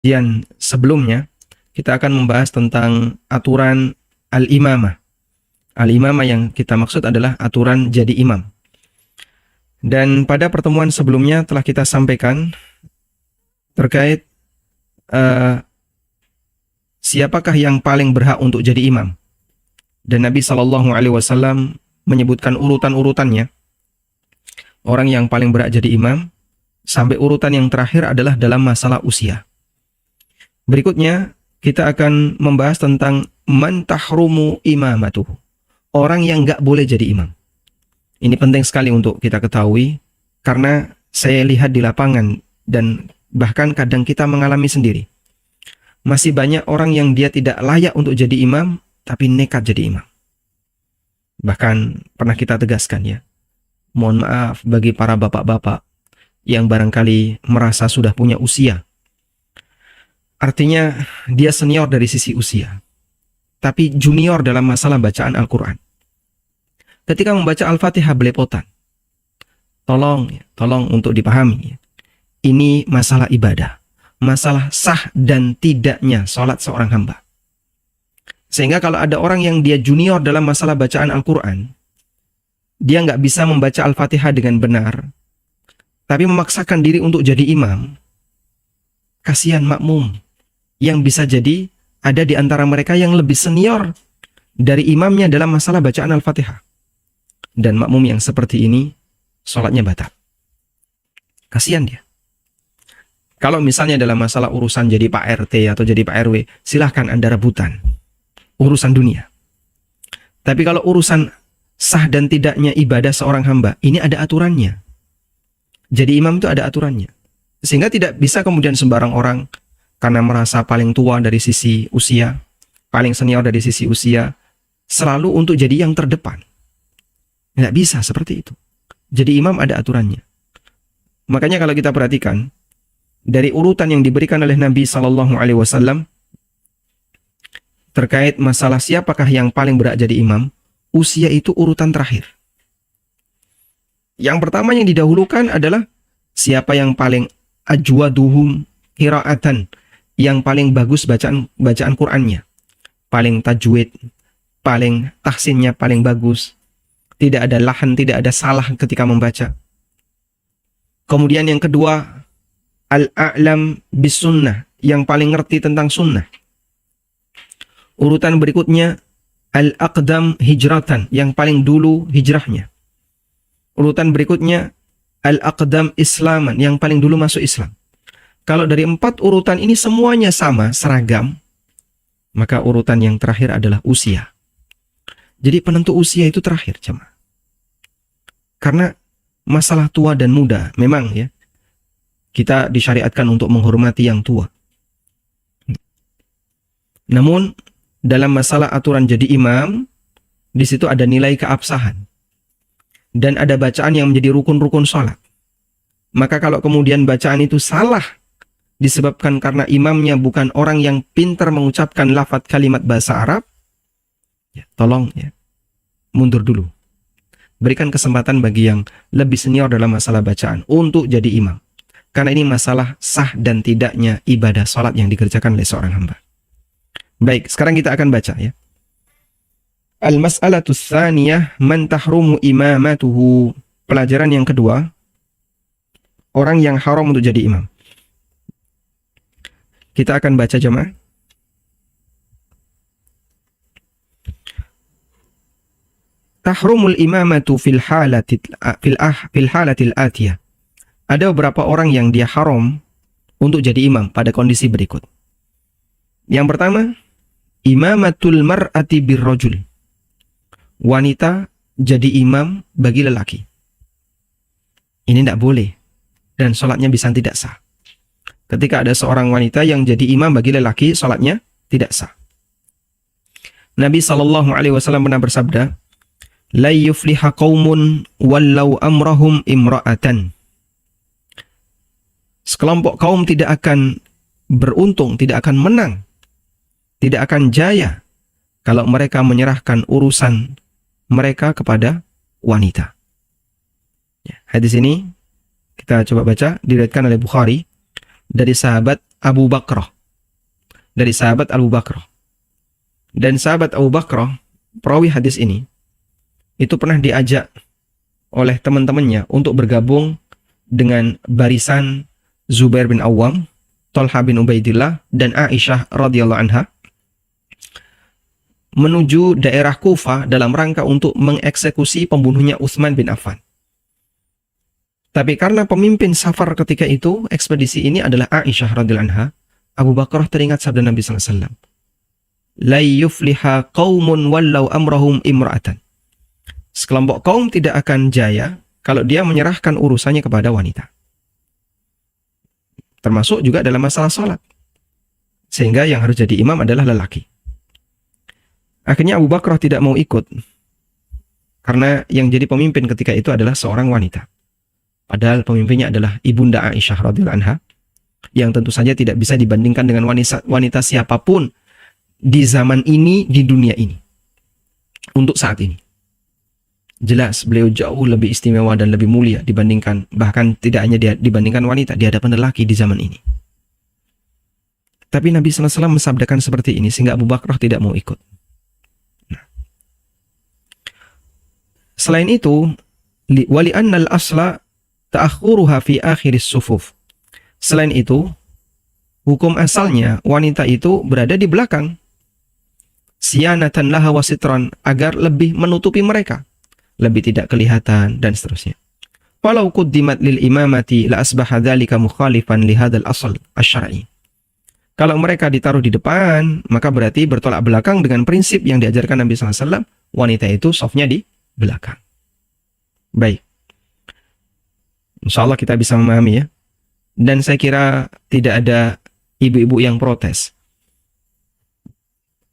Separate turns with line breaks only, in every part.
Kemudian sebelumnya kita akan membahas tentang aturan al-imamah. Al-imamah yang kita maksud adalah aturan jadi imam. Dan pada pertemuan sebelumnya telah kita sampaikan terkait siapakah yang paling berhak untuk jadi imam. Dan Nabi SAW menyebutkan urutan-urutannya. Orang yang paling berhak jadi imam sampai urutan yang terakhir adalah dalam masalah usia. Berikutnya kita akan membahas tentang man tahrumu imamatuh. Orang yang nggak boleh jadi imam. Ini penting sekali untuk kita ketahui karena saya lihat di lapangan dan bahkan kadang kita mengalami sendiri. Masih banyak orang yang dia tidak layak untuk jadi imam tapi nekat jadi imam. Bahkan pernah kita tegaskan ya. Mohon maaf bagi para bapak-bapak yang barangkali merasa sudah punya usia. Artinya dia senior dari sisi usia, tapi junior dalam masalah bacaan Al-Quran. Ketika membaca Al-Fatihah belepotan. Tolong untuk dipahami. Ini masalah ibadah. Masalah sah dan tidaknya sholat seorang hamba. Sehingga kalau ada orang yang dia junior dalam masalah bacaan Al-Quran, dia nggak bisa membaca Al-Fatihah dengan benar, tapi memaksakan diri untuk jadi imam, kasihan makmum yang bisa jadi ada di antara mereka yang lebih senior dari imamnya dalam masalah bacaan Al-Fatihah. Dan makmum yang seperti ini, sholatnya batal. Kasihan dia. Kalau misalnya dalam masalah urusan jadi Pak RT atau jadi Pak RW, silahkan Anda rebutan. Urusan dunia. Tapi kalau urusan sah dan tidaknya ibadah seorang hamba, ini ada aturannya. Jadi imam itu ada aturannya. Sehingga tidak bisa kemudian sembarang orang karena merasa paling tua dari sisi usia, paling senior dari sisi usia, selalu untuk jadi yang terdepan. Nggak bisa seperti itu. Jadi imam ada aturannya. Makanya kalau kita perhatikan, dari urutan yang diberikan oleh Nabi SAW terkait masalah siapakah yang paling berhak jadi imam, usia itu urutan terakhir. Yang pertama yang didahulukan adalah siapa yang paling ajwaduhum qiraatan, yang paling bagus bacaan Qur'annya, paling tajwid, paling tahsinnya paling bagus, tidak ada lahan, tidak ada salah ketika membaca. Kemudian yang kedua, al-a'lam bis sunnah, yang paling ngerti tentang sunnah. Urutan berikutnya, al-aqdam hijratan, yang paling dulu hijrahnya. Urutan berikutnya, al-aqdam islaman, yang paling dulu masuk Islam. Kalau dari 4 urutan ini semuanya sama, seragam, maka urutan yang terakhir adalah usia. Jadi penentu usia itu terakhir, jemaah. Karena masalah tua dan muda, memang ya, kita disyariatkan untuk menghormati yang tua. Namun, dalam masalah aturan jadi imam, di situ ada nilai keabsahan. Dan ada bacaan yang menjadi rukun-rukun sholat. Maka kalau kemudian bacaan itu salah, disebabkan karena imamnya bukan orang yang pintar mengucapkan lafaz kalimat bahasa Arab, ya, tolong ya, mundur dulu. Berikan kesempatan bagi yang lebih senior dalam masalah bacaan untuk jadi imam. Karena ini masalah sah dan tidaknya ibadah sholat yang dikerjakan oleh seorang hamba. Baik, sekarang kita akan baca ya. Al-mas'alatu tsaniyah man tahrumu imamatuhu. Pelajaran yang kedua, orang yang haram untuk jadi imam. Kita akan baca jemaah. Tahrumul imamatu fil halatil atiyah. Ada beberapa orang yang dia haram untuk jadi imam pada kondisi berikut. Yang pertama, imamatul mar'ati birrajul. Wanita jadi imam bagi lelaki. Ini tidak boleh dan sholatnya bisa tidak sah. Ketika ada seorang wanita yang jadi imam bagi lelaki, sholatnya tidak sah. Nabi SAW pernah bersabda, la yufliha qaumun wallau amrahum imra'atan. Sekelompok kaum tidak akan beruntung, tidak akan menang, tidak akan jaya kalau mereka menyerahkan urusan mereka kepada wanita. Hadis ini kita coba baca, diriwayatkan oleh Bukhari dari sahabat Abu Bakrah. Dari sahabat Abu Bakrah. Dan sahabat Abu Bakrah, perawi hadis ini, itu pernah diajak oleh teman-temannya untuk bergabung dengan barisan Zubair bin Awam, Thalha bin Ubaidillah, dan Aisyah radhiyallahu anha menuju daerah Kufah dalam rangka untuk mengeksekusi pembunuhnya Utsman bin Affan. Tapi karena pemimpin safar ketika itu, ekspedisi ini adalah Aisyah radhiyallahu anha, Abu Bakrah teringat sabda Nabi sallallahu alaihi wasallam, "La yufliha qaumun wallau amrahum imra'atan." Sekelompok kaum tidak akan jaya kalau dia menyerahkan urusannya kepada wanita. Termasuk juga dalam masalah sholat. Sehingga yang harus jadi imam adalah lelaki. Akhirnya Abu Bakrah tidak mau ikut. Karena yang jadi pemimpin ketika itu adalah seorang wanita. Padahal pemimpinnya adalah Ibunda Aisyah radhiyallahu anha, yang tentu saja tidak bisa dibandingkan dengan wanita siapapun di zaman ini, di dunia ini. Untuk saat ini. Jelas beliau jauh lebih istimewa dan lebih mulia dibandingkan, bahkan tidak hanya dibandingkan wanita, di hadapan lelaki di zaman ini. Tapi Nabi SAW mensabdakan seperti ini sehingga Abu Bakrah tidak mau ikut. Nah. Selain itu, wali annal asla ta'akhuruha fi akhiris sufuf. Selain itu, hukum asalnya wanita itu berada di belakang. Siyanatan laha wasitran, agar lebih menutupi mereka, lebih tidak kelihatan, dan seterusnya. Walau quddimat lil imamati la asbaha dzalika mukhalifan li hadzal asl asy-syar'i. Kalau mereka ditaruh di depan, maka berarti bertolak belakang dengan prinsip yang diajarkan Nabi sallallahu alaihi wasallam, wanita itu shafnya di belakang. Baik. Insyaallah kita bisa memahami ya. Dan saya kira tidak ada ibu-ibu yang protes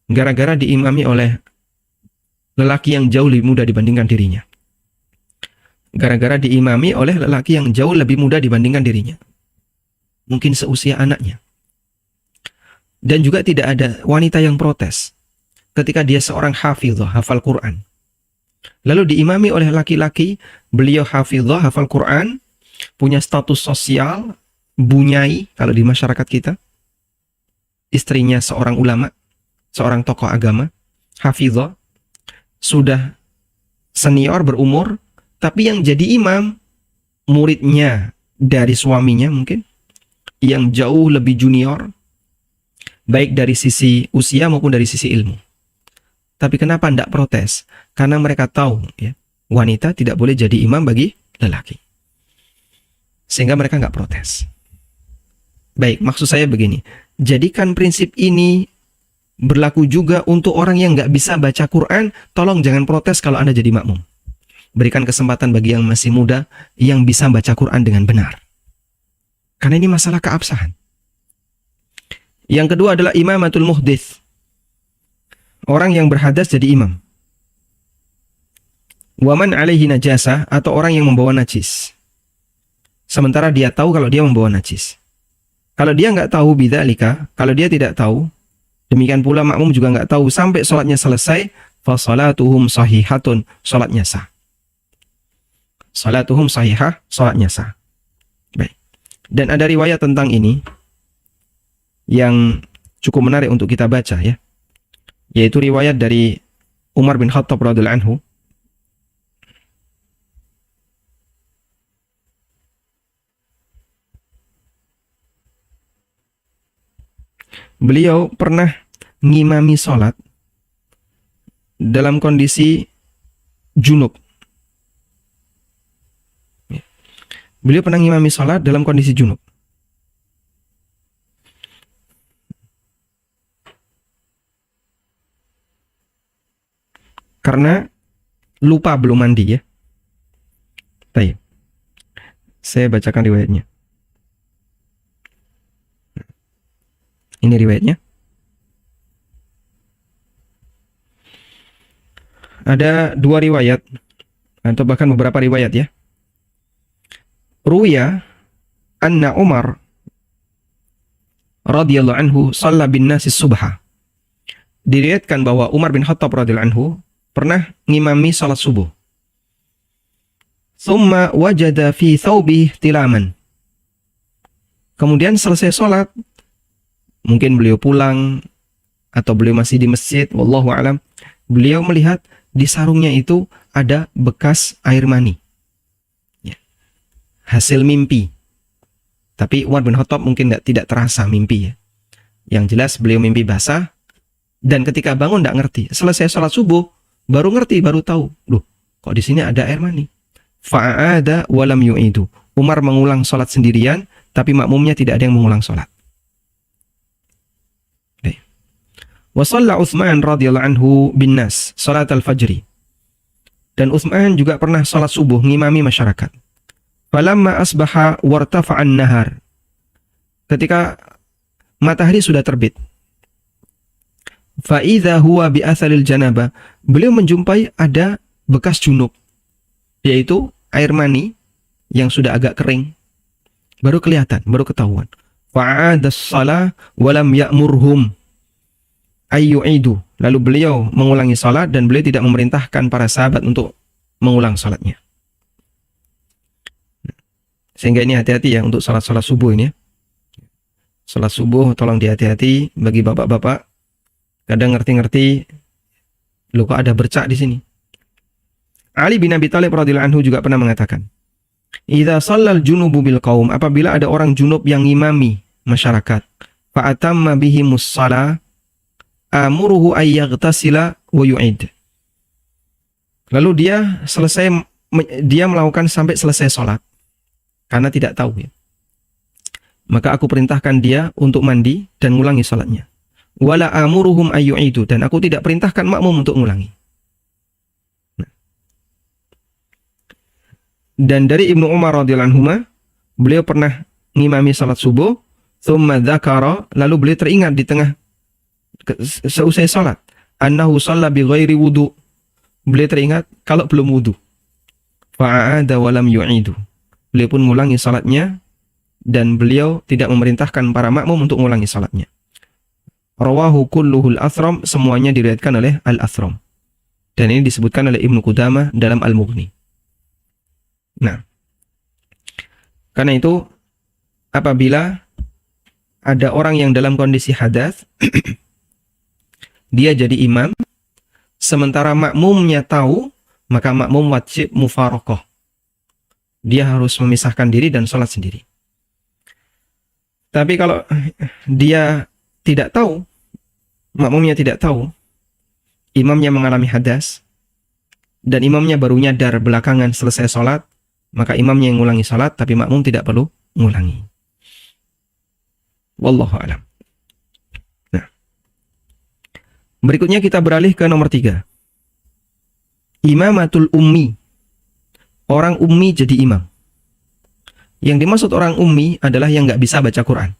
gara-gara diimami oleh lelaki yang jauh lebih muda dibandingkan dirinya. Gara-gara diimami oleh lelaki yang jauh lebih muda dibandingkan dirinya. Mungkin seusia anaknya. Dan juga tidak ada wanita yang protes ketika dia seorang hafizah, hafal Quran. Lalu diimami oleh laki-laki, beliau hafizah, hafal Quran, punya status sosial, bunyai kalau di masyarakat kita. Istrinya seorang ulama, seorang tokoh agama, hafizah, sudah senior berumur, tapi yang jadi imam muridnya dari suaminya mungkin yang jauh lebih junior, baik dari sisi usia maupun dari sisi ilmu. Tapi kenapa tidak protes? Karena mereka tahu ya, wanita tidak boleh jadi imam bagi lelaki. Sehingga mereka nggak protes. Baik, maksud saya begini, jadikan prinsip ini berlaku juga untuk orang yang nggak bisa baca Quran. Tolong jangan protes kalau Anda jadi makmum. Berikan kesempatan bagi yang masih muda yang bisa baca Quran dengan benar. Karena ini masalah keabsahan. Yang kedua adalah imamatul muhdits. Orang yang berhadas jadi imam. Waman alaihi najasah, atau orang yang membawa najis. Sementara dia tahu kalau dia membawa najis. Kalau dia nggak tahu bidzalika, kalau dia tidak tahu, demikian pula makmum juga nggak tahu sampai sholatnya selesai, fa salatuhum sahihatun, sholatnya sah. Salatuhum sahihah, sholatnya sah. Baik. Dan ada riwayat tentang ini yang cukup menarik untuk kita baca ya. Yaitu riwayat dari Umar bin Khattab radhiyallahu anhu. Beliau pernah ngimami sholat dalam kondisi junub. Beliau pernah ngimami sholat dalam kondisi junub. Karena lupa belum mandi ya. Baik. Saya bacakan riwayatnya. Ini riwayatnya. Ada dua riwayat atau bahkan beberapa riwayat ya. Ruya anna Umar radhiyallahu anhu shalla bin nasi subha. Diriwayatkan bahwa Umar bin Khattab radhiyallahu anhu pernah ngimami salat subuh. Thumma wajada fi thawbih tilaman. Kemudian selesai salat, Mungkin beliau pulang atau beliau masih di masjid, wallahu alam. Beliau melihat di sarungnya itu ada bekas air mani. Ya. Hasil mimpi. Tapi Umar bin Khattab mungkin tidak terasa mimpi ya. Yang jelas beliau mimpi basah dan ketika bangun tidak ngerti. Selesai sholat subuh baru ngerti, baru tahu. Loh, kok di sini ada air mani? Fa'ada walam yu'idu. Umar mengulang sholat sendirian, tapi makmumnya tidak ada yang mengulang sholat. Wa shalla Utsman radhiyallahu anhu bin nas salat al-fajri. Dan Utsman juga pernah salat subuh ngimami masyarakat. Falamma asbaha wartafa'an nahar. Ketika matahari sudah terbit. Fa idza huwa bi atharil janaba. Beliau menjumpai ada bekas junub, yaitu air mani yang sudah agak kering. Baru kelihatan, baru ketahuan. Fa'ada as-shalah wa lam ya'murhum ayyu'idu. Lalu beliau mengulangi salat dan beliau tidak memerintahkan para sahabat untuk mengulang salatnya. Sehingga ini hati-hati ya untuk salat-salat subuh ini ya. Salat subuh tolong dihati-hati bagi bapak-bapak. Kadang ngerti-ngerti, loh kok ada bercak di sini. Ali bin Abi Thalib radhiyallahu anhu juga pernah mengatakan, "Idza shallal junubu bil qaum," apabila ada orang junub yang ngimami masyarakat, fa atamma bihimus shalah amuruhu ayyaghtasila wa yu'id. Lalu dia melakukan sampai selesai sholat karena tidak tahu ya. Maka aku perintahkan dia untuk mandi dan mengulangi sholatnya. Wala amuruhum ayyu'idu, dan aku tidak perintahkan makmum untuk mengulangi. Dan dari Ibnu Umar radhiyallahu anhu, beliau pernah ngimami salat subuh, tsumma dzakara, lalu beliau teringat di tengah seusai salat, annahu shalla bi ghairi wudu. Beliau teringat kalau belum wudu. Fa'ada wa lam yu'idu. Beliau pun mengulangi salatnya dan beliau tidak memerintahkan para makmum untuk mengulangi salatnya. Rawahu kulluhul Athram, semuanya diriwayatkan oleh Al-Athram. Dan ini disebutkan oleh Ibnu Qudamah dalam Al-Mughni. Nah, karena itu apabila ada orang yang dalam kondisi hadas, dia jadi imam, sementara makmumnya tahu, maka makmum wajib mufaraqah. Dia harus memisahkan diri dan sholat sendiri. Tapi kalau dia tidak tahu, makmumnya tidak tahu, imamnya mengalami hadas, dan imamnya baru nyadar belakangan selesai sholat, maka imamnya yang mengulangi sholat, tapi makmum tidak perlu mengulangi. Wallahu a'lam. Nah, berikutnya kita beralih ke nomor 3. Imamatul ummi. Orang ummi jadi imam. Yang dimaksud orang ummi adalah yang nggak bisa baca Quran.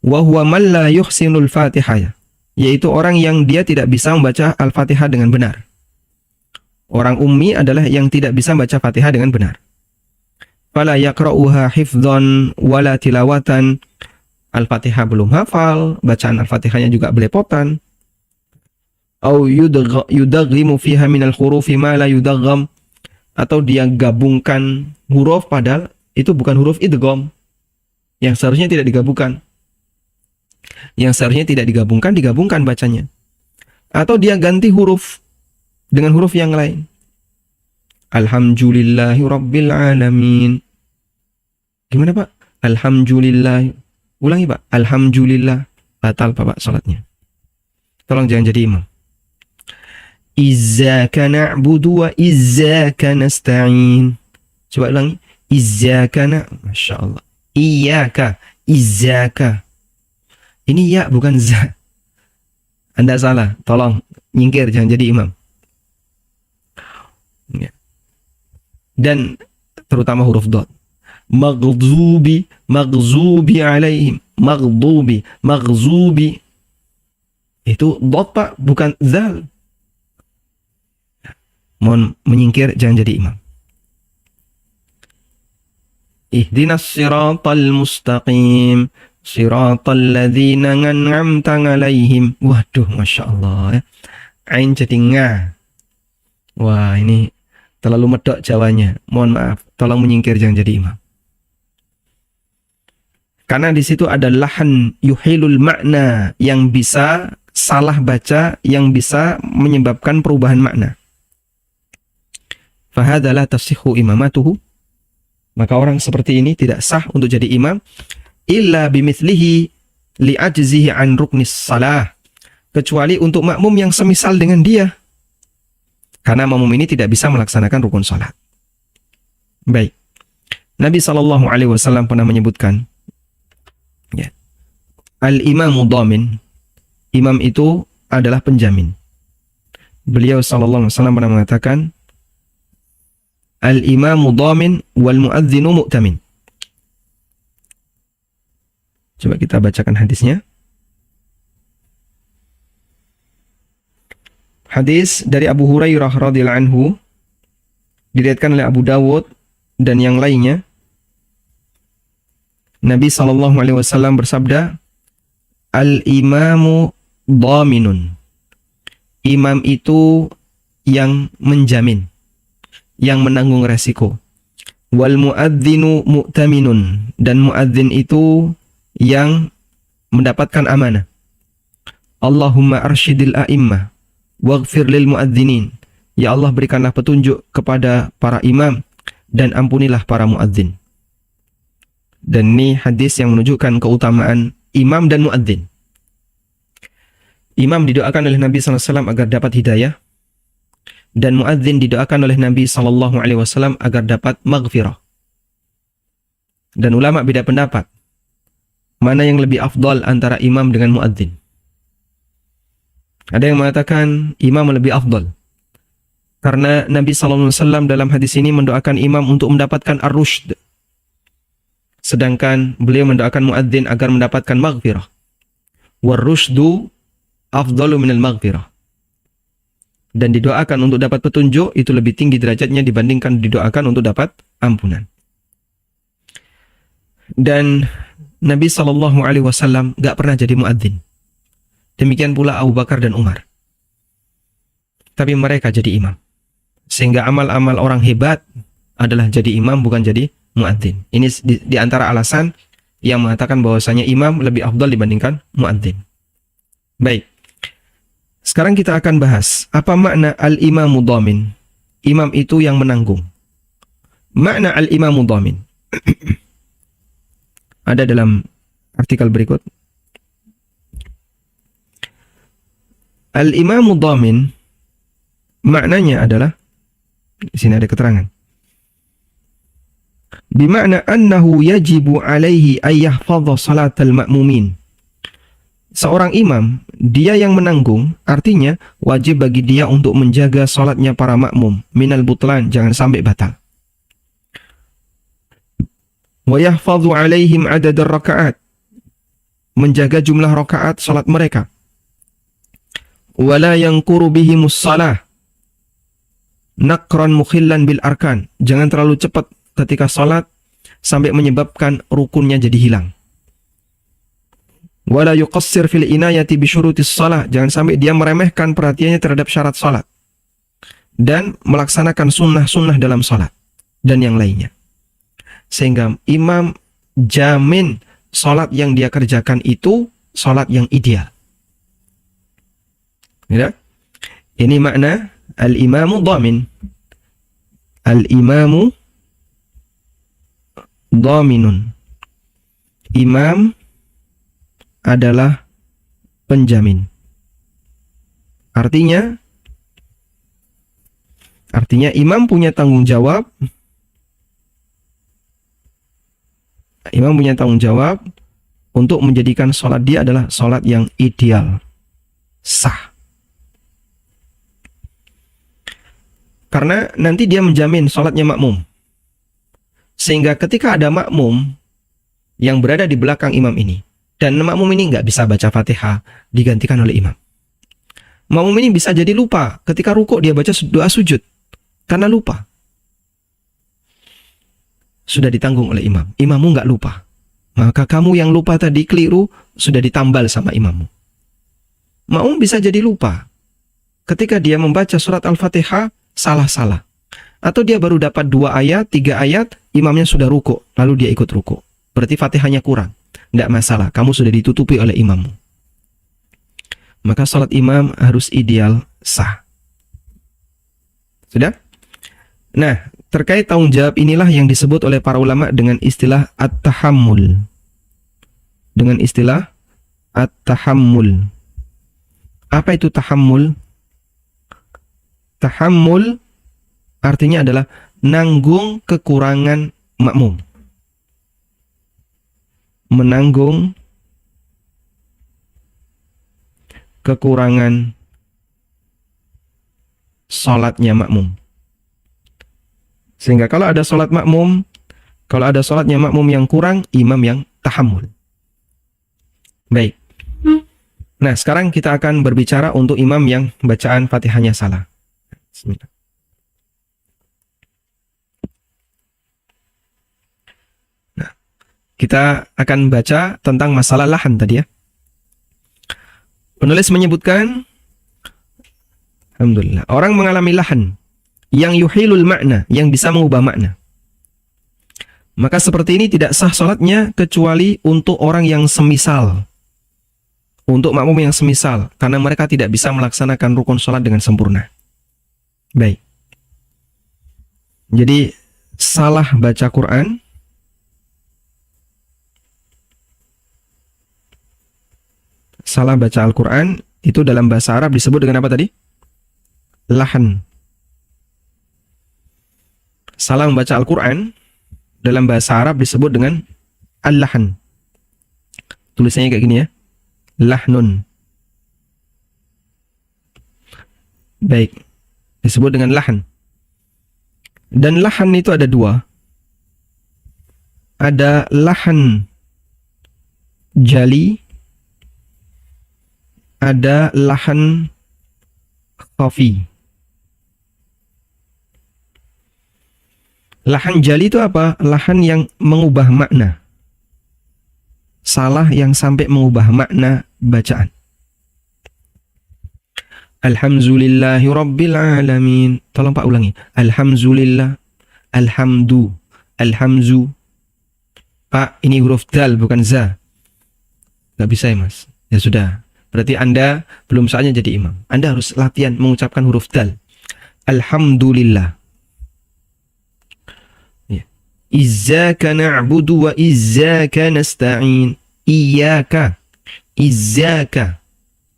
Wa huwa man la yuhsinul Fatihah, yaitu orang yang dia tidak bisa membaca Al-Fatihah dengan benar. Orang ummi adalah yang tidak bisa baca Fatihah dengan benar. Fala yaqra'uha hifdzan wala tilawatan. Al-Fatihah belum hafal, bacaan Al-Fatihahnya juga belepotan. Au yudaghimu fiha minal hurufi ma la yudagham, atau dia gabungkan huruf padahal itu bukan huruf idgham. Yang seharusnya tidak digabungkan. Yang seharusnya tidak digabungkan, digabungkan bacanya. Atau dia ganti huruf dengan huruf yang lain. Alhamdulillahi Rabbil Alamin. Gimana Pak? Alhamdulillah. Ulangi Pak. Alhamdulillah. Batal Pak salatnya. Tolong jangan jadi imam. Iyyaka na'budu wa iyyaka nasta'in. Coba ulangi. Iyyaka Masya Allah. Iyyaka. Iyyaka. Ini ya bukan za. Anda salah. Tolong nyingkir, jangan jadi imam. Ya. Dan terutama huruf dot. Maghzubi alaihim. Maghzubi. Itu dot Pak, bukan zal. Mohon menyingkir, jangan jadi imam. Ihdinas siratal mustaqim. Siratal ladzina an'amta alaihim. Waduh, Masya Allah ya. Ain jadi nga. Wah, ini terlalu medok Jawanya. Mohon maaf, tolong menyingkir, jangan jadi imam. Karena di situ ada lahan yuhilul makna, yang bisa salah baca, yang bisa menyebabkan perubahan makna. Fahadha la tasihhu imamatuhu, maka orang seperti ini tidak sah untuk jadi imam, illa bimithlihi li'ajzihi an ruknis salah, kecuali untuk makmum yang semisal dengan dia, karena makmum ini tidak bisa melaksanakan rukun salat. Baik, Nabi SAW pernah menyebutkan, ya, al-imamu dhamin, imam itu adalah penjamin. Beliau SAW pernah mengatakan, al-imamu dhamin wal muadzinu mu'tamin. Coba kita bacakan hadisnya. Hadis dari Abu Hurairah radhiyallahu anhu, diriwayatkan oleh Abu Dawud dan yang lainnya. Nabi SAW bersabda, al-imamu dhaminun. Imam itu yang menjamin, yang menanggung resiko. Wal muadzinu mu'taminun, dan muadzin itu yang mendapatkan amanah. Allahumma arsyidil a'immah waghfir lil muadzinin. Ya Allah, berikanlah petunjuk kepada para imam dan ampunilah para muadzin. Dan ini hadis yang menunjukkan keutamaan imam dan muadzin. Imam didoakan oleh Nabi SAW agar dapat hidayah, dan muadzin didoakan oleh Nabi SAW agar dapat maghfirah. Dan ulama beda pendapat, mana yang lebih afdal antara imam dengan muadzin. Ada yang mengatakan imam lebih afdal, karena Nabi SAW dalam hadis ini mendoakan imam untuk mendapatkan ar-rushd, sedangkan beliau mendoakan muadzin agar mendapatkan maghfirah. War-rushdu afdalu minal maghfirah. Dan didoakan untuk dapat petunjuk itu lebih tinggi derajatnya dibandingkan didoakan untuk dapat ampunan. Dan Nabi SAW gak pernah jadi muadzin. Demikian pula Abu Bakar dan Umar. Tapi mereka jadi imam. Sehingga amal-amal orang hebat adalah jadi imam, bukan jadi muadzin. Ini di antara alasan yang mengatakan bahwasanya imam lebih afdal dibandingkan muadzin. Baik. Sekarang kita akan bahas apa makna al-imamu dhamin. Imam itu yang menanggung. Makna al-imamu dhamin ada dalam artikel berikut. Al-imamu dhamin maknanya adalah, di sini ada keterangan, bimakna annahu yajibu alaihi ayyahfadha salatal ma'mumin. Seorang imam, dia yang menanggung, artinya wajib bagi dia untuk menjaga salatnya para makmum minal butlan, jangan sampai batal. Wa yahfadhu alaihim adadar rakaat, menjaga jumlah rakaat salat mereka. Wala yanquru bihimus salah naqran mukhillan bil arkan, jangan terlalu cepat ketika salat sampai menyebabkan rukunnya jadi hilang. Wala yuqassir fil inayati bi syurutis salah, jangan sampai dia meremehkan perhatiannya terhadap syarat salat dan melaksanakan sunnah-sunnah dalam salat dan yang lainnya. Sehingga imam jamin salat yang dia kerjakan itu salat yang ideal. Ya? Ini makna al-imamu dhamin. Al-imamu dhaminun. Imam adalah penjamin. Artinya imam punya tanggung jawab. Imam punya tanggung jawab untuk menjadikan sholat dia adalah sholat yang ideal, sah. Karena nanti dia menjamin sholatnya makmum. Sehingga ketika ada makmum yang berada di belakang imam ini, dan makmum ini nggak bisa baca Fatihah, digantikan oleh imam. Makmum ini bisa jadi lupa ketika rukuk dia baca doa sujud karena lupa. Sudah ditanggung oleh imam. Imammu nggak lupa. Maka kamu yang lupa tadi keliru sudah ditambal sama imammu. Makmum bisa jadi lupa ketika dia membaca surat Al-Fatihah salah-salah. Atau dia baru dapat 2 ayat, 3 ayat, imamnya sudah rukuk, lalu dia ikut rukuk. Berarti Fatihahnya kurang. tidak masalah, kamu sudah ditutupi oleh imammu. Maka salat imam harus ideal sah. Sudah? Nah, terkait tanggung jawab inilah yang disebut oleh para ulama dengan istilah at-tahammul. Dengan istilah at-tahammul. Apa itu tahammul? Tahammul artinya adalah nanggung kekurangan makmum. Menanggung kekurangan sholatnya makmum. Sehingga kalau ada sholat makmum, kalau ada sholatnya makmum yang kurang, imam yang tahammul. Baik. Nah, sekarang kita akan berbicara untuk imam yang bacaan Fatihahnya salah. Bismillah. Nah, kita akan baca tentang masalah lahan tadi ya. Penulis menyebutkan, alhamdulillah, orang mengalami lahan yang yuhilul makna, yang bisa mengubah makna. Maka seperti ini tidak sah sholatnya kecuali untuk orang yang semisal. Untuk makmum yang semisal, karena mereka tidak bisa melaksanakan rukun sholat dengan sempurna. Baik. Jadi, salah baca Quran, salah baca Al-Quran, itu dalam bahasa Arab disebut dengan apa tadi? Lahan. Salah membaca Al-Quran, dalam bahasa Arab disebut dengan al-lahan. Tulisannya kayak gini ya. Lahnun. Baik. Disebut dengan lahan. Dan lahan itu ada dua. Ada lahan jali, ada lahan khafi. Lahan jali itu apa? Lahan yang mengubah makna. Salah yang sampai mengubah makna bacaan. Alhamdulillahi Rabbil Alamin. Tolong Pak ulangi. Alhamdulillah. Alhamdu. Alhamzu. Pak, ini huruf dal bukan za. Gak bisa ya Mas. Ya sudah. Berarti Anda belum saatnya jadi imam. Anda harus latihan mengucapkan huruf dal. Alhamdulillah. Iyyaka na'budu wa iyyaka nasta'in. Iyyaka. Iyyaka.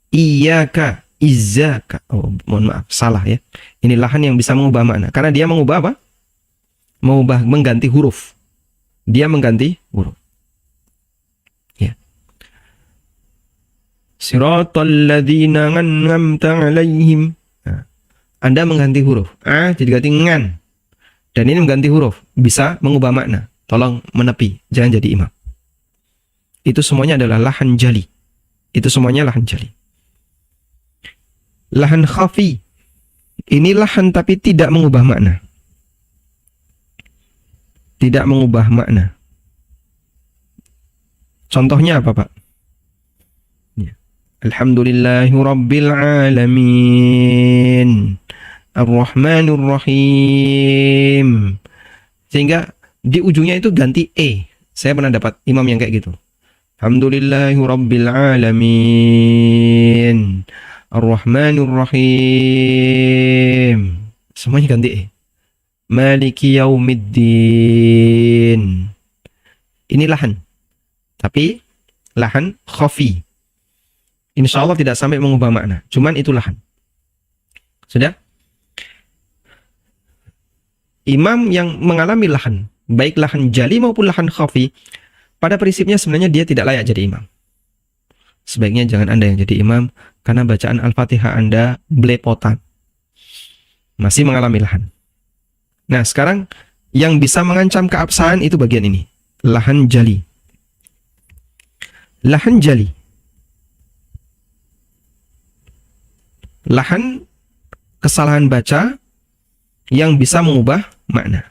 Iyyaka. Iyyaka. Oh, mohon maaf, salah ya. Ini lahan yang bisa mengubah makna. Karena dia mengubah apa? Mengganti huruf. Dia mengganti huruf. Ya. Siratal ladzina an'amta 'alaihim. Nah, Anda mengganti huruf. Jadi ganti ngan. Dan ini mengganti huruf, bisa mengubah makna. Tolong menepi, jangan jadi imam. Itu semuanya adalah lahan jali. Itu semuanya lahan jali. Lahan khafi. Ini lahan tapi tidak mengubah makna. Tidak mengubah makna. Contohnya apa, Pak? Ya. Alhamdulillahi Rabbil Alamin. Ar-Rahmanur Rahim. Sehingga di ujungnya itu ganti E. Saya pernah dapat imam yang kayak gitu. Alhamdulillahi Rabbil Alamin. Ar-Rahmanur Rahim. Semuanya ganti E. Maliki Yaumiddin. Ini lahan. Tapi lahan khafi. Insya Allah tidak sampai mengubah makna. Cuman itu lahan. Sudah? Imam yang mengalami lahan, baik lahan jali maupun lahan khafi, pada prinsipnya sebenarnya dia tidak layak jadi imam. Sebaiknya jangan Anda yang jadi imam, karena bacaan Al-Fatihah Anda belepotan. Masih mengalami lahan. Nah, sekarang yang bisa mengancam keabsahan itu bagian ini. Lahan jali. Lahan jali. Lahan kesalahan baca yang bisa mengubah makna.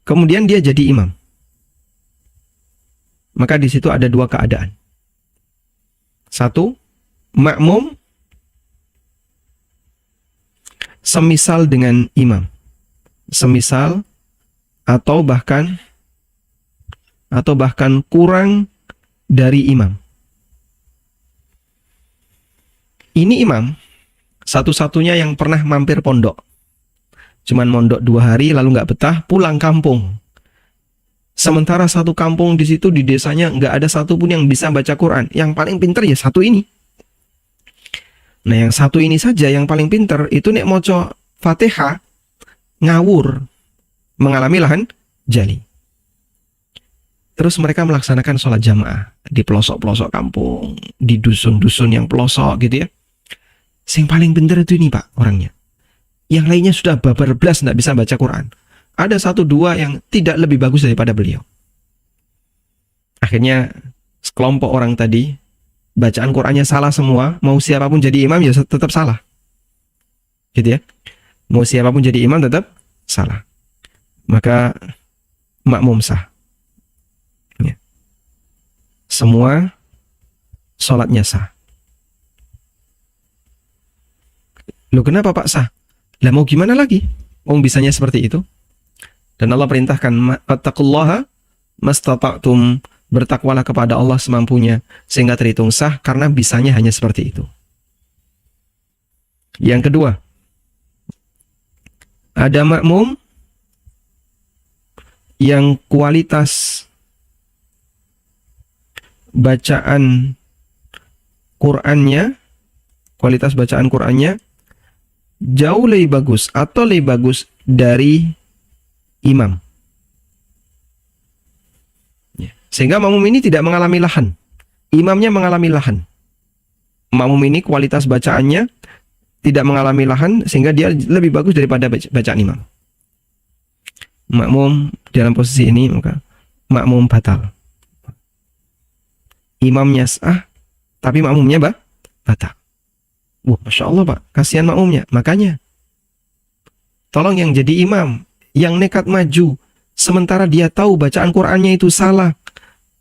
Kemudian dia jadi imam. Maka di situ ada dua keadaan. Satu, makmum semisal dengan imam. Semisal atau bahkan atau bahkan kurang dari imam. Ini imam satu-satunya yang pernah mampir pondok. Cuman mondok 2 hari lalu nggak betah, pulang kampung. Sementara satu kampung di situ di desanya nggak ada satupun yang bisa baca Quran. Yang paling pinter ya satu ini. Nah yang satu ini saja yang paling pinter itu nek moco Fatihah ngawur, mengalami lahan jali. Terus mereka melaksanakan sholat jamaah di pelosok-pelosok kampung, di dusun-dusun yang pelosok gitu ya. Yang paling pinter itu ini Pak orangnya. Yang lainnya sudah babar belas nggak bisa baca Quran. Ada 1-2 yang tidak lebih bagus daripada beliau. Akhirnya sekelompok orang tadi bacaan Qurannya salah semua, mau siapapun jadi imam ya tetap salah. Gitu ya. Mau siapapun jadi imam tetap salah. Maka makmum sah. Ya. Semua sholatnya sah. Loh kenapa Pak sah? Lah mau gimana lagi? Bisanya seperti itu. Dan Allah perintahkan fattaqullaha mastata'tum, bertakwalah kepada Allah semampunya sehingga terhitung sah karena bisanya hanya seperti itu. Yang kedua, ada makmum yang kualitas bacaan Qur'annya, jauh lebih bagus atau lebih bagus dari imam. Sehingga makmum ini tidak mengalami lahan. Imamnya mengalami lahan. Makmum ini kualitas bacaannya tidak mengalami lahan sehingga dia lebih bagus daripada bacaan imam. Makmum dalam posisi ini maka makmum batal. Imamnya sah tapi makmumnya batal. Wah, Masya Allah Pak, kasihan makmumnya. Makanya tolong yang jadi imam yang nekat maju sementara dia tahu bacaan Qur'annya itu salah,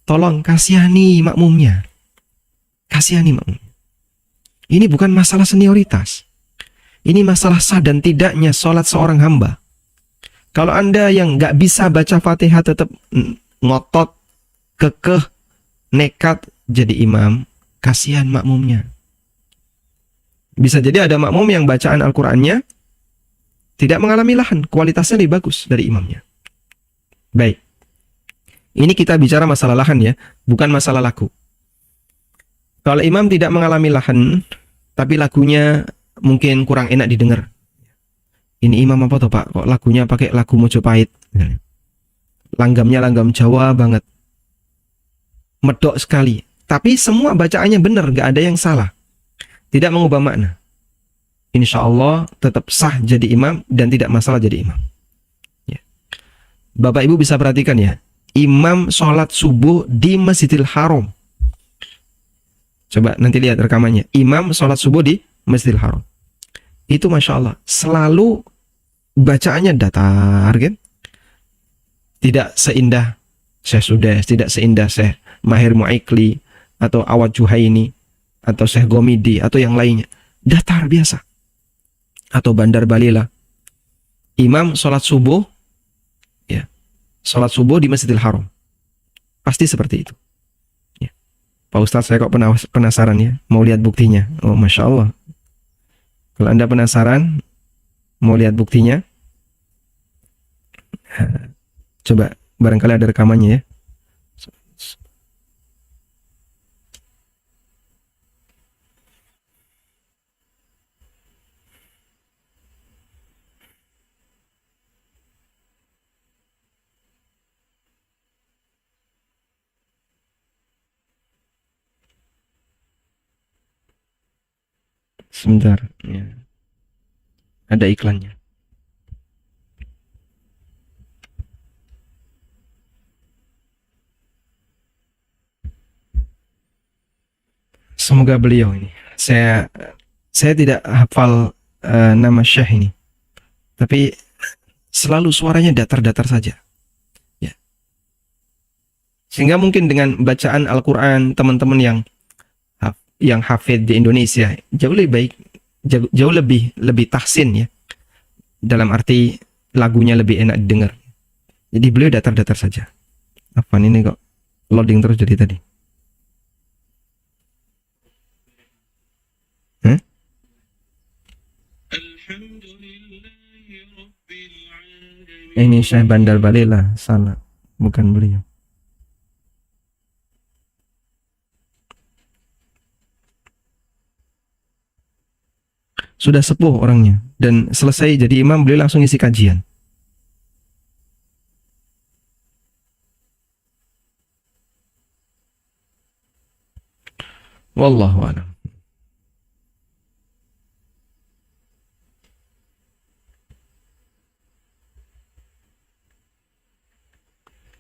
tolong kasihani makmumnya. Kasihani makmumnya. Ini bukan masalah senioritas. Ini masalah sah dan tidaknya sholat seorang hamba. Kalau Anda yang nggak bisa baca Fatihah tetap ngotot, kekeh, nekat jadi imam, kasihan makmumnya. Bisa jadi ada makmum yang bacaan Al-Qur'annya tidak mengalami lahan, kualitasnya lebih bagus dari imamnya. Baik. Ini kita bicara masalah lahan ya, bukan masalah lagu. Kalau imam tidak mengalami lahan, tapi lagunya mungkin kurang enak didengar. Ini imam apa toh Pak? Kok lagunya pakai lagu Mojopahit? Langgamnya langgam Jawa banget. Medok sekali. Tapi semua bacaannya benar, gak ada yang salah. Tidak mengubah makna. Insya Allah tetap sah jadi imam dan tidak masalah jadi imam. Ya. Bapak Ibu bisa perhatikan ya, imam sholat subuh di Masjidil Haram. Coba nanti lihat rekamannya. Imam sholat subuh di Masjidil Haram. Itu Masya Allah selalu bacaannya datar kan? Tidak seindah Syekh Sudes, tidak seindah Syekh Mahir Mu'ikli atau Awad Juhaini atau Syekh Gomidi atau yang lainnya. Datar biasa. Atau Bandar Balila. Imam sholat subuh ya, sholat subuh di Masjidil Haram. Pasti seperti itu ya. Pak Ustadz saya kok penasaran ya, mau lihat buktinya. Oh Masya Allah. Kalau Anda penasaran mau lihat buktinya, coba barangkali ada rekamannya ya. Sebentar ya. Ada iklannya. Semoga beliau ini. Saya tidak hafal nama Syekh ini. Tapi selalu suaranya datar-datar saja. Ya. Sehingga mungkin dengan bacaan Al-Qur'an teman-teman yang hafid di Indonesia jauh lebih baik, jauh lebih tahsin ya. Dalam arti lagunya lebih enak didengar. Jadi beliau datar-datar saja. Apa ini kok loading terus jadi tadi? Hmm? Ini Syekh Bandar Balila, salah, bukan beliau. Sudah sepuh orangnya, dan selesai jadi imam beliau langsung isi kajian. Wallahu a'lam.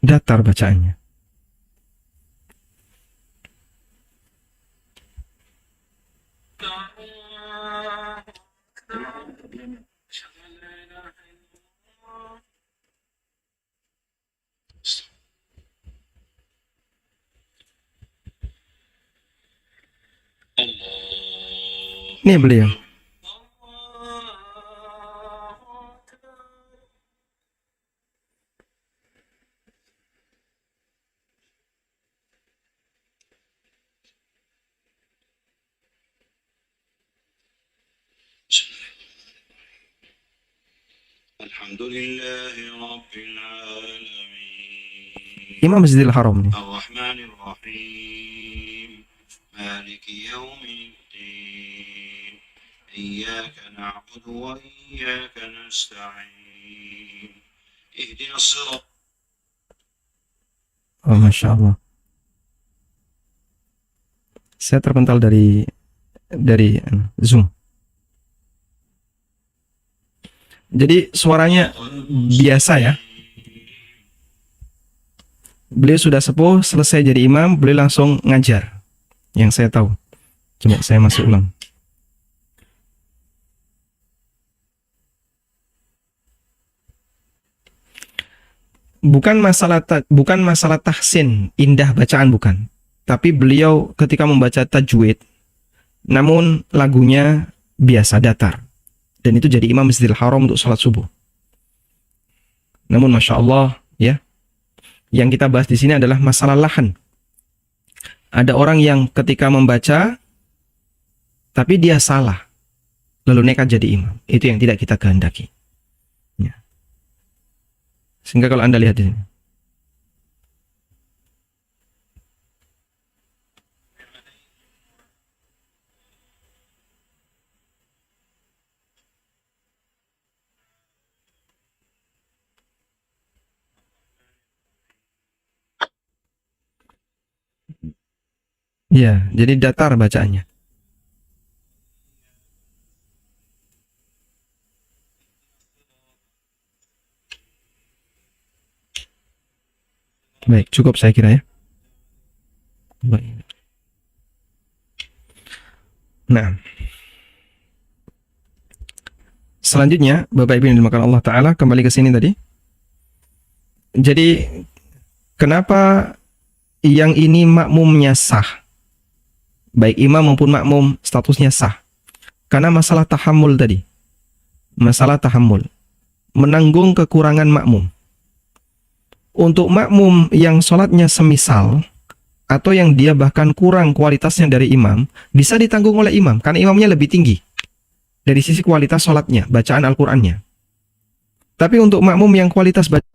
Datar bacaannya. Ini beliau. Imam Masjidil Haram nih. Oh, Masya Allah. Saya terpental dari Zoom. Jadi suaranya biasa ya. Beliau sudah sepuh, selesai jadi imam, beliau langsung ngajar. Yang saya tahu. Coba saya masuk ulang. Bukan masalah tahsin, indah bacaan bukan. Tapi beliau ketika membaca tajwid, namun lagunya biasa datar. Dan itu jadi imam Masjidil Haram untuk sholat subuh. Namun Masya Allah ya, yang kita bahas di sini adalah masalah lahan. Ada orang yang ketika membaca tapi dia salah, lalu nekat jadi imam. Itu yang tidak kita kehendaki. Ya. Sehingga kalau Anda lihat di sini, ya, jadi datar bacaannya. Baik, cukup saya kira ya. Baik. Nah, selanjutnya Bapak Ibu yang dimakan Allah Ta'ala, kembali ke sini tadi. Jadi kenapa yang ini makmumnya sah, baik imam maupun makmum statusnya sah? Karena masalah tahammul tadi. Masalah tahammul, menanggung kekurangan makmum. Untuk makmum yang sholatnya semisal, atau yang dia bahkan kurang kualitasnya dari imam, bisa ditanggung oleh imam, karena imamnya lebih tinggi dari sisi kualitas sholatnya, bacaan Al-Qurannya. Tapi untuk makmum yang kualitas bacaan